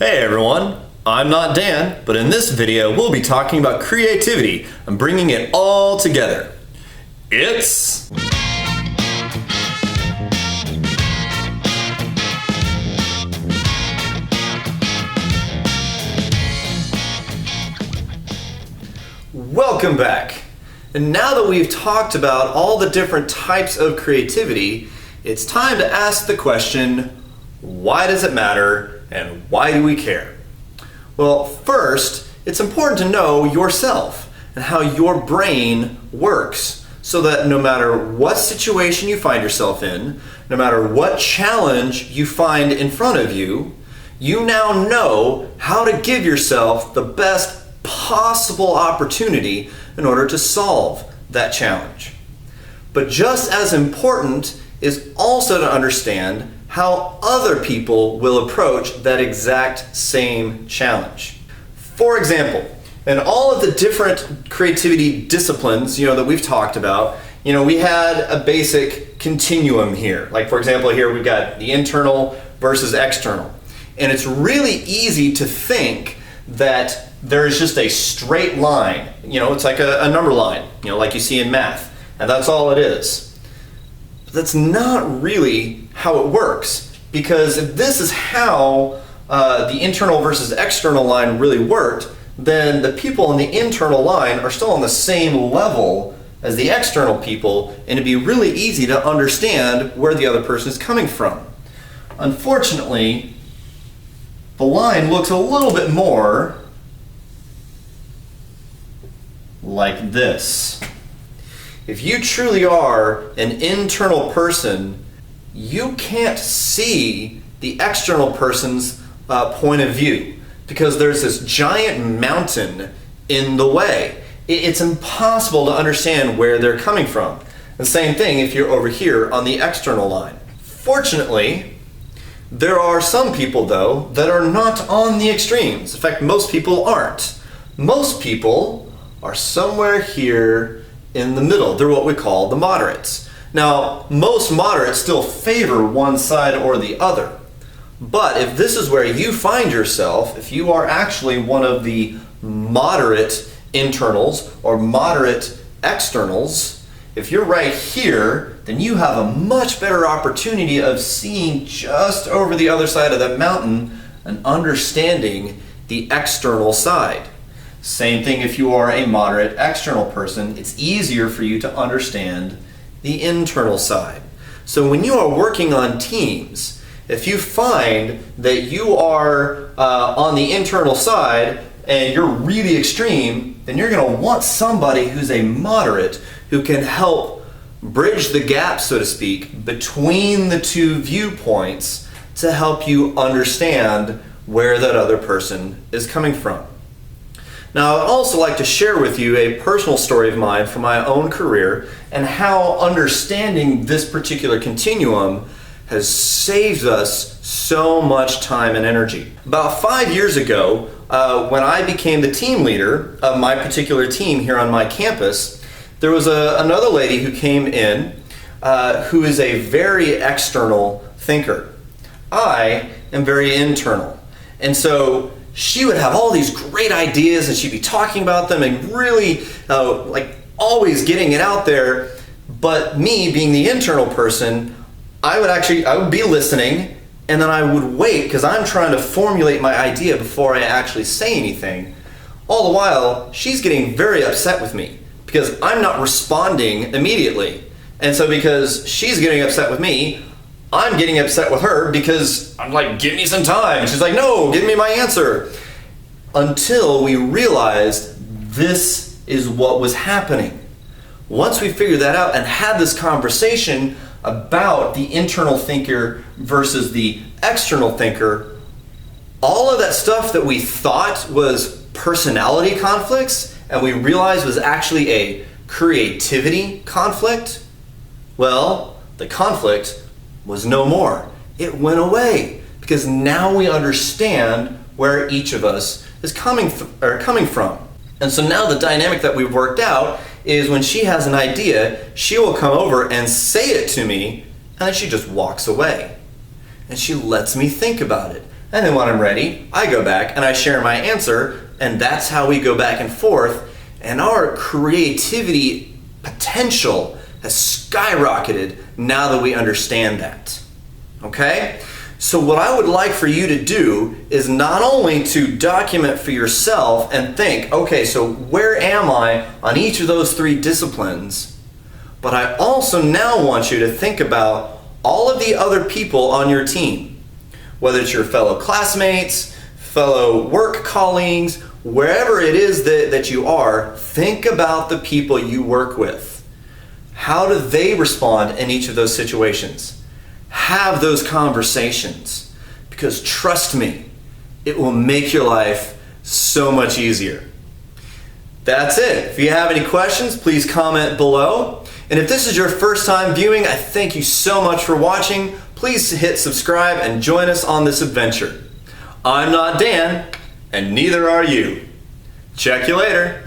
Hey everyone, I'm not Dan, but in this video we'll be talking about creativity and bringing it all together. It's... Welcome back. And now that we've talked about all the different types of creativity, it's time to ask the question, why does it matter? And why do we care? Well, first, it's important to know yourself and how your brain works so that no matter what situation you find yourself in, no matter what challenge you find in front of you, you now know how to give yourself the best possible opportunity in order to solve that challenge. But just as important is also to understand how other people will approach that exact same challenge. For example, in all of the different creativity disciplines, that we've talked about, we had a basic continuum here. Like for example, here we've got the internal versus external. And it's really easy to think that there is just a straight line. It's like a number line, like you see in math, and that's all it is. But that's not really how it works, because if this is how the internal versus external line really worked, then the people on the internal line are still on the same level as the external people, and it'd be really easy to understand where the other person is coming from. Unfortunately, the line looks a little bit more like this. If you truly are an internal person, you can't see the external person's point of view because there's this giant mountain in the way. It's impossible to understand where they're coming from. The same thing if you're over here on the external line. Fortunately, there are some people though that are not on the extremes. In fact, most people aren't. Most people are somewhere here in the middle. They're what we call the moderates. Now, most moderates still favor one side or the other. But if this is where you find yourself, if you are actually one of the moderate internals or moderate externals, if you're right here, then you have a much better opportunity of seeing just over the other side of that mountain and understanding the external side. Same thing if you are a moderate external person, it's easier for you to understand the internal side. So when you are working on teams, if you find that you are on the internal side and you're really extreme, then you're going to want somebody who's a moderate who can help bridge the gap, so to speak, between the two viewpoints to help you understand where that other person is coming from. Now, I'd also like to share with you a personal story of mine from my own career and how understanding this particular continuum has saved us so much time and energy. About 5 years ago, when I became the team leader of my particular team here on my campus, there was another lady who came in who is a very external thinker. I am very internal. And so she would have all these great ideas and she'd be talking about them and really always getting it out there. But me being the internal person, I would be listening and then I would wait because I'm trying to formulate my idea before I actually say anything. All the while, she's getting very upset with me because I'm not responding immediately. And so because she's getting upset with me, I'm getting upset with her because I'm like, give me some time. She's like, no, give me my answer. Until we realized this is what was happening. Once we figured that out and had this conversation about the internal thinker versus the external thinker, all of that stuff that we thought was personality conflicts and we realized was actually a creativity conflict, well, the conflict was no more. It went away because now we understand where each of us is coming from. And so now the dynamic that we've worked out is when she has an idea, she will come over and say it to me, and then she just walks away. And she lets me think about it. And then when I'm ready, I go back and I share my answer, and that's how we go back and forth. And our creativity potential has skyrocketed now that we understand that. Okay? So what I would like for you to do is not only to document for yourself and think, okay, so where am I on each of those 3 disciplines? But I also now want you to think about all of the other people on your team, whether it's your fellow classmates, fellow work colleagues, wherever it is that you are, think about the people you work with. How do they respond in each of those situations? Have those conversations, because trust me, it will make your life so much easier. That's it. If you have any questions, please comment below. And if this is your first time viewing, I thank you so much for watching. Please hit subscribe and join us on this adventure. I'm not Dan, and neither are you. Check you later.